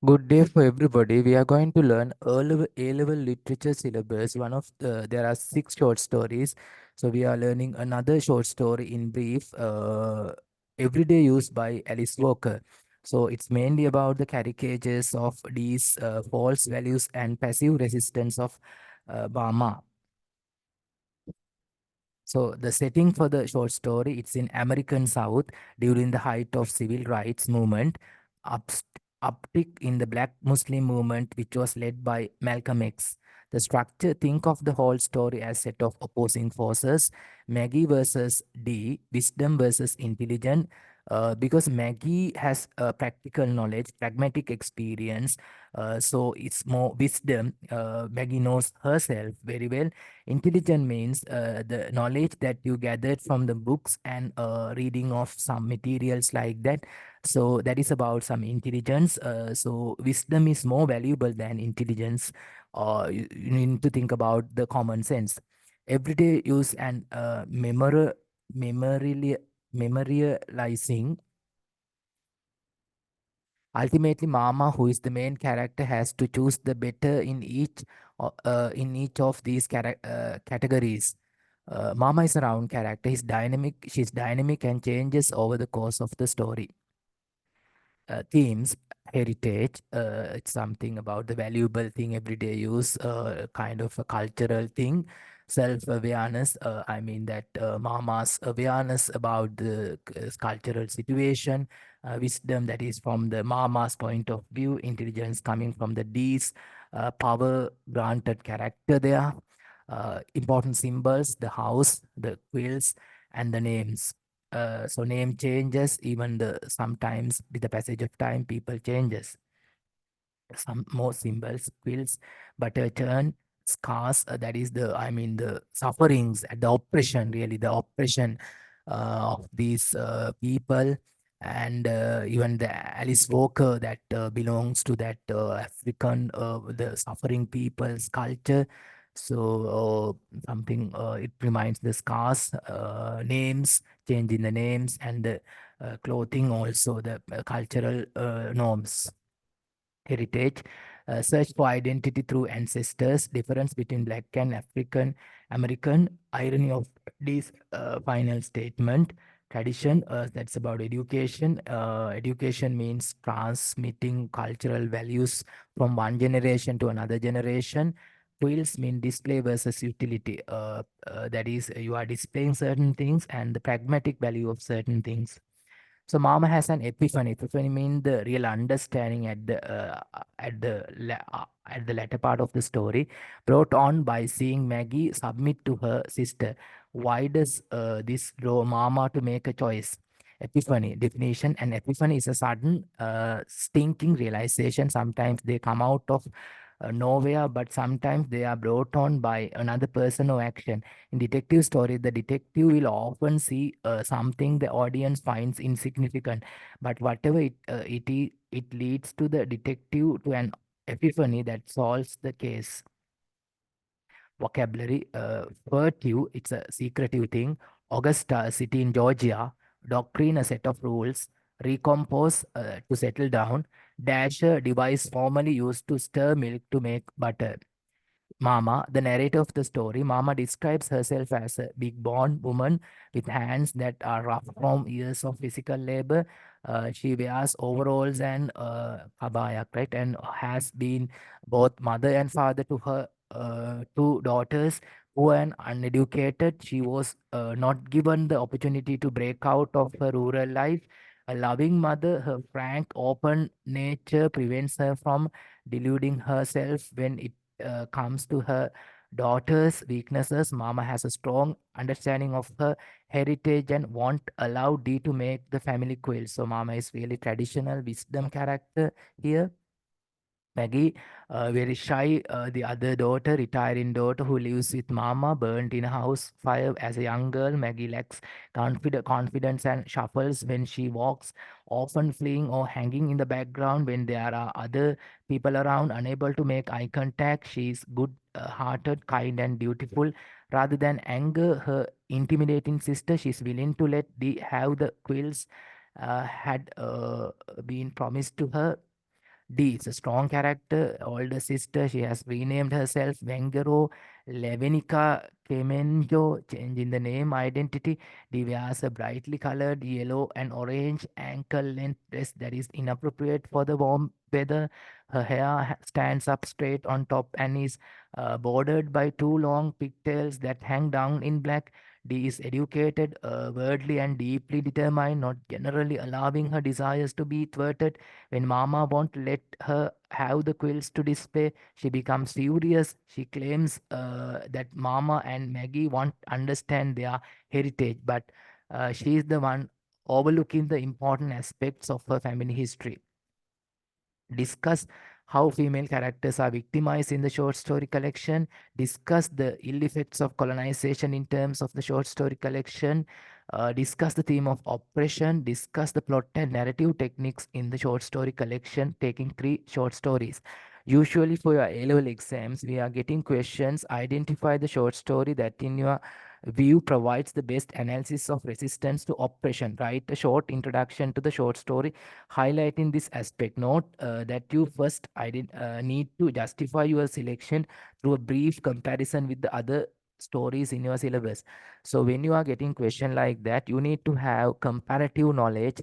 Good day for everybody. We are going to learn A-level literature syllabus. There are six short stories. So we are learning another short story in brief, Everyday Use by Alice Walker. So it's mainly about the caricatures of these false values and passive resistance of Burma. So the setting for the short story, it's in American South during the height of civil rights movement, upst- uptick in the Black Muslim movement, which was led by Malcolm X. The structure, think of the whole story as set of opposing forces, Maggie versus D, wisdom versus intelligence. Because Maggie has practical knowledge, pragmatic experience, so it's more wisdom. Maggie knows herself very well. Intelligent means the knowledge that you gathered from the books and reading of some materials like that. So that is about some intelligence. So wisdom is more valuable than intelligence. You need to think about the common sense. Everyday use and memorially, memorializing. Ultimately, Mama, who is the main character, has to choose the better in each of these categories. Mama is a round character. He's dynamic. She's dynamic and changes over the course of the story. Themes, heritage, it's something about the valuable thing, everyday use, kind of a cultural thing. Self-awareness, I mean that Mama's awareness about the cultural situation. Wisdom, that is from the Mama's point of view. Intelligence coming from the D's. Power granted character there. Important symbols, the house, the quills, and the names. So name changes, even the sometimes with the passage of time, people changes. Some more symbols, quills, butter churn, scars, that is the, I mean, the sufferings and the oppression, really the oppression of these people. And even the Alice Walker that belongs to that African, the suffering people's culture. So something, it reminds the scars, names, change in the names, and the clothing, also the cultural norms. Heritage, search for identity through ancestors, difference between Black and African American, irony of this final statement. Tradition, that's about education. Education means transmitting cultural values from one generation to another generation. Quills mean display versus utility. That is, you are displaying certain things and the pragmatic value of certain things. So Mama has an epiphany. Epiphany means the real understanding at the latter part of the story, brought on by seeing Maggie submit to her sister. Why does this draw Mama to make a choice? Epiphany definition: an epiphany is a sudden, stinking realization. Sometimes they come out of nowhere, but sometimes they are brought on by another person or action. In detective story, the detective will often see something the audience finds insignificant, but whatever it leads to the detective to an epiphany that solves the case. Vocabulary, furtive, it's a secretive thing. Augusta, a city in Georgia. Doctrine, a set of rules. Recompose, to settle down. Dasher, device formerly used to stir milk to make butter. Mama, the narrator of the story, Mama describes herself as a big boned woman with hands that are rough from years of physical labor. She wears overalls and kabaya, right? And has been both mother and father to her two daughters who are uneducated. She was not given the opportunity to break out of her rural life. A loving mother, her frank, open nature prevents her from deluding herself when it comes to her daughter's weaknesses. Mama has a strong understanding of her heritage and won't allow Dee to make the family quilt. So Mama is really traditional wisdom character here. Maggie, very shy, the other daughter, retiring daughter who lives with Mama, burnt in a house fire as a young girl. Maggie lacks confidence and shuffles when she walks, often fleeing or hanging in the background when there are other people around, unable to make eye contact. She is good-hearted, kind, and dutiful. Rather than anger her intimidating sister, she is willing to let the have the quills had been promised to her. D is a strong character, older sister. She has renamed herself Vengero Levenica Kemenjo, changing the name identity. D wears a brightly colored yellow and orange ankle length dress that is inappropriate for the warm weather. Her hair stands up straight on top and is bordered by two long pigtails that hang down in black. D is educated, worldly, and deeply determined, not generally allowing her desires to be thwarted. When Mama won't let her have the quills to display, she becomes furious. She claims that Mama and Maggie won't understand their heritage, but she is the one overlooking the important aspects of her family history. Discuss how female characters are victimized in the short story collection, discuss the ill effects of colonization in terms of the short story collection, discuss the theme of oppression, discuss the plot and narrative techniques in the short story collection, taking three short stories. Usually for your A-level exams, we are getting questions, identify the short story that in your view provides the best analysis of resistance to oppression. Write a short introduction to the short story highlighting this aspect. Note that you first need to justify your selection through a brief comparison with the other stories in your syllabus. So when you are getting question like that, you need to have comparative knowledge.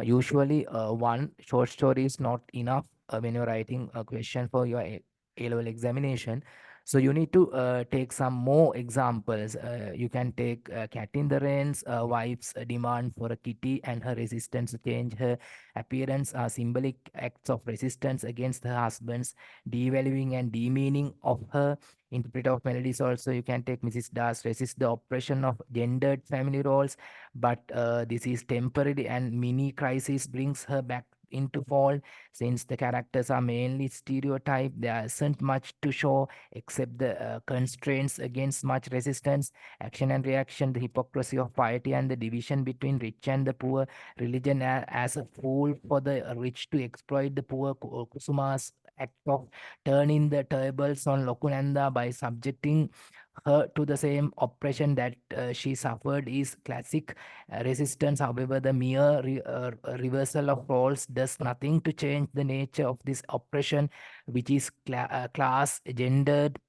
Usually one short story is not enough when you're writing a question for your A-level examination. So you need to take some more examples. You can take Cat in the Rain's wife's demand for a kitty and her resistance to change her appearance are symbolic acts of resistance against her husband's devaluing and demeaning of her. Interpreter of melodies also, you can take Mrs. Das resist the oppression of gendered family roles, but this is temporary and mini crisis brings her back into fall. Since the characters are mainly stereotyped, there isn't much to show except the constraints against much resistance, action and reaction, the hypocrisy of piety, and the division between rich and the poor. Religion as a fool for the rich to exploit the poor. Kusuma's act of turning the tables on Lokunanda by subjecting her to the same oppression that she suffered is classic resistance. However, the mere reversal of roles does nothing to change the nature of this oppression, which is class, gendered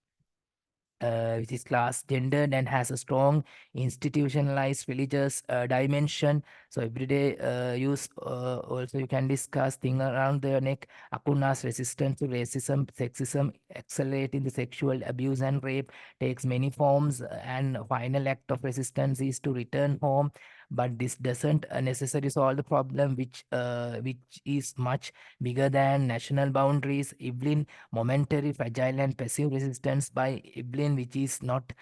and has a strong institutionalized religious dimension. So everyday use also you can discuss thing around the neck. Akuna's resistance to racism, sexism, accelerating the sexual abuse and rape takes many forms, and final act of resistance is to return home. But this doesn't necessarily solve the problem, which is much bigger than national boundaries. Evelyn momentary, fragile, and passive resistance by Evelyn, which is not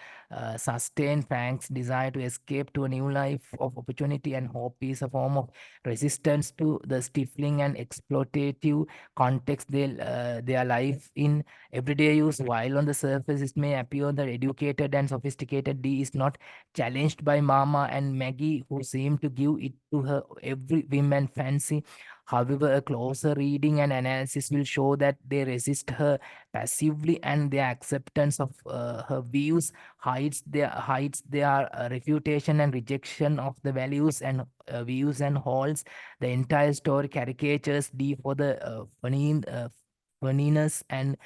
sustained. Frank's desire to escape to a new life of opportunity and hope is a form of resistance to the stifling and exploitative context their life in. Everyday use. While on the surface it may appear that educated and sophisticated, D is not challenged by Mama and Maggie, who seem to give it to her every whim and fancy. However, a closer reading and analysis will show that they resist her passively, and their acceptance of her views hides their refutation and rejection of the values and views and holds the entire story caricatures D for the funniness and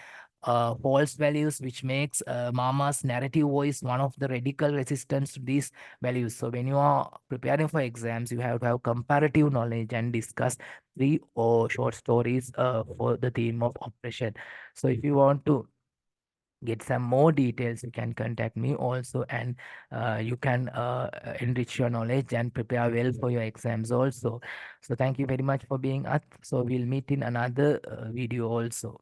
false values, which makes Mama's narrative voice one of the radical resistance to these values. So when you are preparing for exams, you have to have comparative knowledge and discuss three or short stories for the theme of oppression. So if you want to get some more details, you can contact me also, and you can enrich your knowledge and prepare well for your exams also. So thank you very much for being us. So we'll meet in another video also.